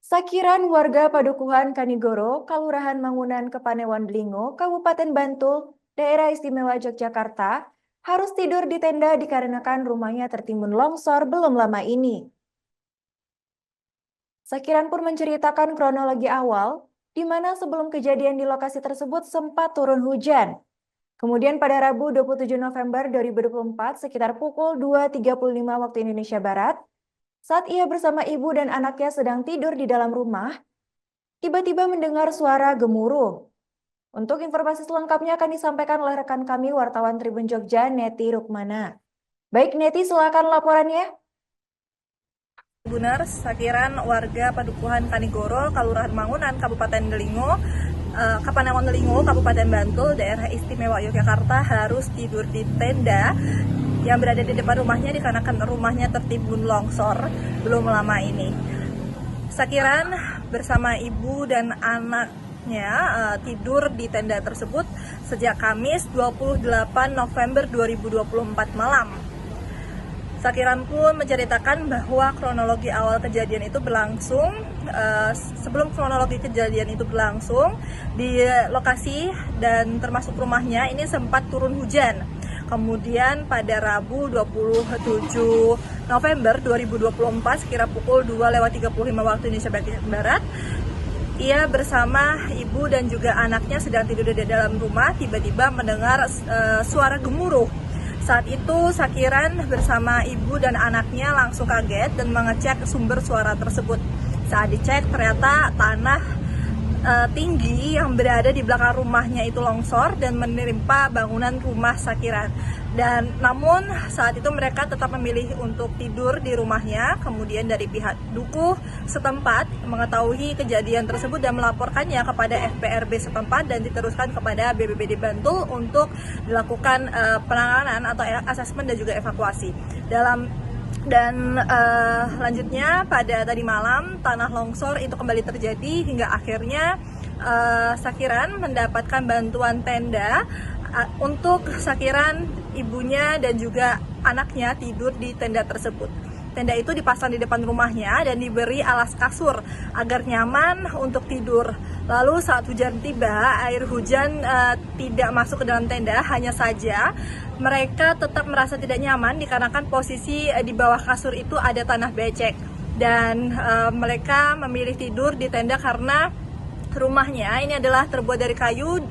Sakiran warga Padukuhan Kanigoro, Kalurahan Mangunan, Kepanewan Blingo, Kabupaten Bantul, Daerah Istimewa Yogyakarta, harus tidur di tenda dikarenakan rumahnya tertimbun longsor belum lama ini. Sakiran pun menceritakan kronologi awal, di mana sebelum kejadian di lokasi tersebut sempat turun hujan. Kemudian pada Rabu 27 November 2024 sekitar pukul 2.35 waktu Indonesia Barat, saat ia bersama ibu dan anaknya sedang tidur di dalam rumah, tiba-tiba mendengar suara gemuruh. Untuk informasi selengkapnya akan disampaikan oleh rekan kami wartawan Tribun Jogja, Neti Rukmana. Baik Neti, silakan laporannya. Benar, sakiran warga Padukuhan Kanigoro, Kalurahan Mangunan, Kabupaten Delingo, Kapanewon Delingo, Kabupaten Bantul, Daerah Istimewa Yogyakarta harus tidur di tenda yang berada di depan rumahnya dikarenakan rumahnya tertimbun longsor belum lama ini. Sakiran bersama ibu dan anaknya tidur di tenda tersebut sejak Kamis 28 November 2024 malam. Sakiran pun menceritakan bahwa kronologi awal kejadian itu berlangsung, sebelum kronologi kejadian itu berlangsung, di lokasi dan termasuk rumahnya ini sempat turun hujan. Kemudian pada Rabu 27 November 2024 sekira pukul 2.35 waktu Indonesia Barat, ia bersama ibu dan juga anaknya sedang tidur di dalam rumah, tiba-tiba mendengar suara gemuruh. Saat itu Sakiran bersama ibu dan anaknya langsung kaget dan mengecek sumber suara tersebut. Saat dicek ternyata tanah tinggi yang berada di belakang rumahnya itu longsor dan menimpa bangunan rumah Sakiran. Dan namun saat itu mereka tetap memilih untuk tidur di rumahnya. Kemudian dari pihak dukuh setempat mengetahui kejadian tersebut dan melaporkannya kepada FPRB setempat dan diteruskan kepada BPBD Bantul untuk dilakukan penanganan atau asesmen dan juga evakuasi. Lanjutnya pada tadi malam tanah longsor itu kembali terjadi hingga akhirnya Sakiran mendapatkan bantuan tenda untuk Sakiran, ibunya dan juga anaknya tidur di tenda tersebut. Tenda itu dipasang di depan rumahnya dan diberi alas kasur agar nyaman untuk tidur. Lalu saat hujan tiba, air hujan tidak masuk ke dalam tenda, hanya saja mereka tetap merasa tidak nyaman dikarenakan posisi di bawah kasur itu ada tanah becek. Dan mereka memilih tidur di tenda karena rumahnya ini adalah terbuat dari kayu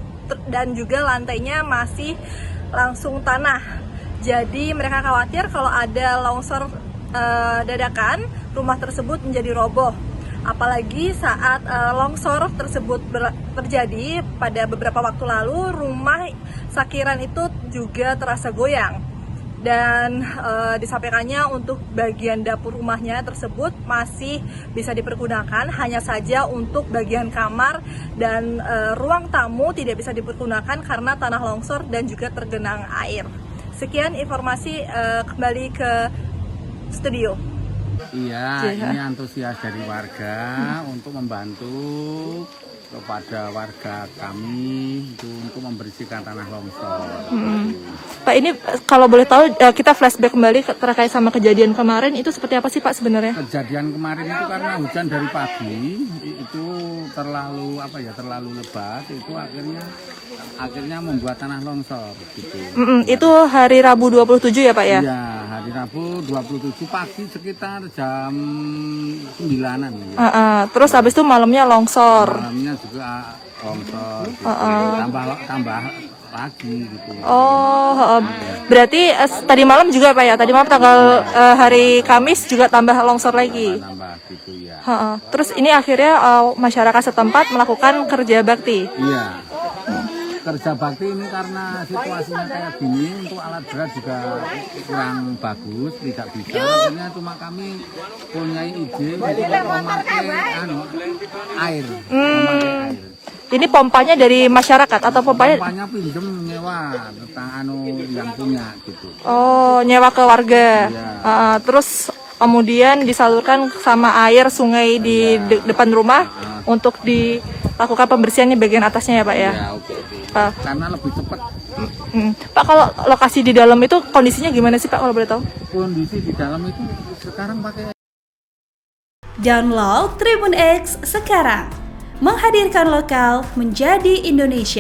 dan juga lantainya masih langsung tanah. Jadi mereka khawatir kalau ada longsor dadakan, rumah tersebut menjadi roboh. Apalagi saat longsor tersebut terjadi pada beberapa waktu lalu, rumah Sakiran itu juga terasa goyang. Dan disampaikannya untuk bagian dapur rumahnya tersebut masih bisa dipergunakan, hanya saja untuk bagian kamar dan ruang tamu tidak bisa dipergunakan karena tanah longsor dan juga tergenang air. Sekian informasi, kembali ke studio. Iya, ini antusias dari warga untuk membantu kepada warga kami untuk membersihkan tanah longsor. Pak, ini kalau boleh tahu kita flashback kembali terkait sama kejadian kemarin itu seperti apa sih Pak sebenarnya? Kejadian kemarin itu karena hujan dari pagi itu terlalu lebat, itu akhirnya membuat tanah longsor gitu. Itu hari Rabu 27 ya Pak ya? Iya, hari Rabu 27 pagi sekitar jam 9-an. Terus habis itu malamnya longsor. Malamnya juga longsor gitu. Tambah lagi gitu. Berarti tadi malam juga Pak ya? Tadi malam tanggal hari Kamis juga tambah longsor lagi. Tambah gitu ya. Terus ini akhirnya masyarakat setempat melakukan kerja bakti. Iya. Kerja bakti ini karena situasinya kayak gini, untuk alat berat juga kurang bagus, tidak bisa. Akhirnya cuma kami punya ide untuk memakai air. Ini pompanya dari masyarakat atau pompanya? Pompanya pinjem nyewa tentang yang punya gitu. Oh, nyewa ke warga. Iya. Terus kemudian disalurkan sama air sungai di depan rumah untuk dilakukan pembersihannya bagian atasnya ya Pak ya? Ya, oke. Karena lebih cepat. Pak, kalau lokasi di dalam itu kondisinya gimana sih Pak kalau boleh tahu? Kondisi di dalam itu sekarang pakai Download Tribun X sekarang. Menghadirkan lokal menjadi Indonesia.